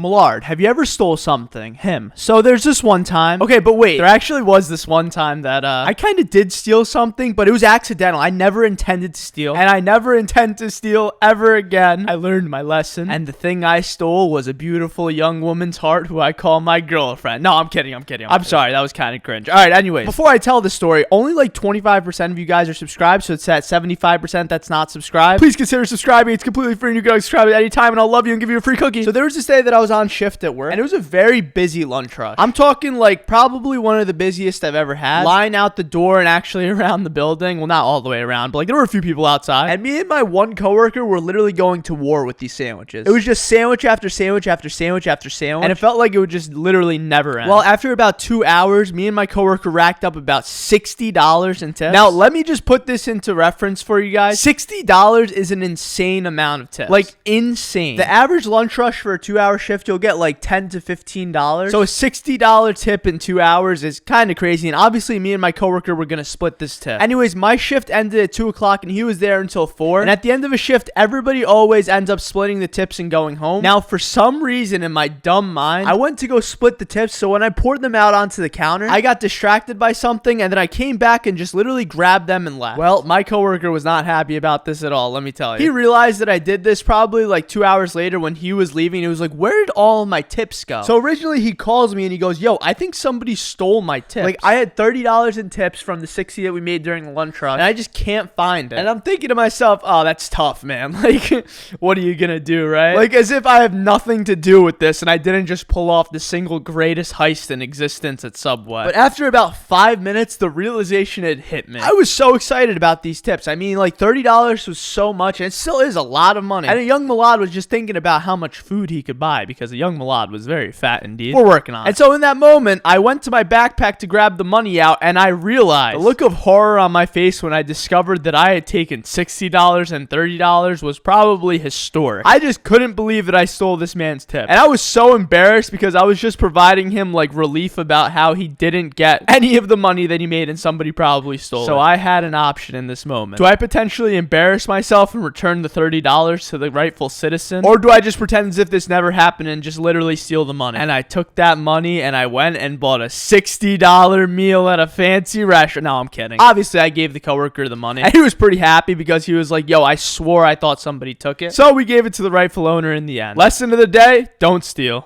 Millard, have you ever stole something? Him. So there's this one time. Okay, but wait. There actually was this one time that I kind of did steal something, but it was accidental. I never intended to steal, and I never intend to steal ever again. I learned my lesson, and the thing I stole was a beautiful young woman's heart who I call my girlfriend. No, I'm kidding. I'm sorry. That was kind of cringe. All right, anyways. Before I tell the story, only like 25% of you guys are subscribed, so it's that 75% that's not subscribed. Please consider subscribing. It's completely free, and you can subscribe at any time, and I'll love you and give you a free cookie. So there was this day that I was on shift at work, and it was a very busy lunch rush. I'm talking like probably one of the busiest I've ever had. Line out the door and actually around the building. Well, not all the way around, but like there were a few people outside. And me and my one coworker were literally going to war with these sandwiches. It was just sandwich after sandwich after sandwich after sandwich, and it felt like it would just literally never end. Well, after about 2 hours, me and my coworker racked up about $60 in tips. Now, let me just put this into reference for you guys. $60 is an insane amount of tips. Like, insane. The average lunch rush for a 2-hour shift, you'll get like $10 to $15. So a $60 tip in 2 hours is kind of crazy, and obviously me and my coworker were gonna split this tip. Anyways, my shift ended at 2 o'clock, and he was there until 4. And at the end of a shift, everybody always ends up splitting the tips and going home. Now, for some reason in my dumb mind, I went to go split the tips, so when I poured them out onto the counter, I got distracted by something, and then I came back and just literally grabbed them and left. Well, my coworker was not happy about this at all, let me tell you. He realized that I did this probably like 2 hours later when he was leaving. He was like, where did all my tips go? So originally he calls me and he goes, yo, I think somebody stole my tips. Like, I had $30 in tips from the 60 that we made during the lunch rush, and I just can't find it. And I'm thinking to myself, oh, that's tough, man. Like, what are you gonna do, right? Like, as if I have nothing to do with this and I didn't just pull off the single greatest heist in existence at Subway. But after about 5 minutes, the realization had hit me. I was so excited about these tips. I mean, like, $30 was so much, and it still is a lot of money. And a young Milad was just thinking about how much food he could buy, because a young Milad was very fat indeed. We're working on it. And so in that moment, I went to my backpack to grab the money out, and I realized the look of horror on my face when I discovered that I had taken $60 and $30 was probably historic. I just couldn't believe that I stole this man's tip. And I was so embarrassed because I was just providing him like relief about how he didn't get any of the money that he made and somebody probably stole it. So I had an option in this moment. Do I potentially embarrass myself and return the $30 to the rightful citizen? Or do I just pretend as if this never happened and just literally steal the money? And I took that money and I went and bought a $60 meal at a fancy restaurant. No, I'm kidding. Obviously, I gave the coworker the money. And he was pretty happy because he was like, yo, I swore I thought somebody took it. So we gave it to the rightful owner in the end. Lesson of the day, don't steal.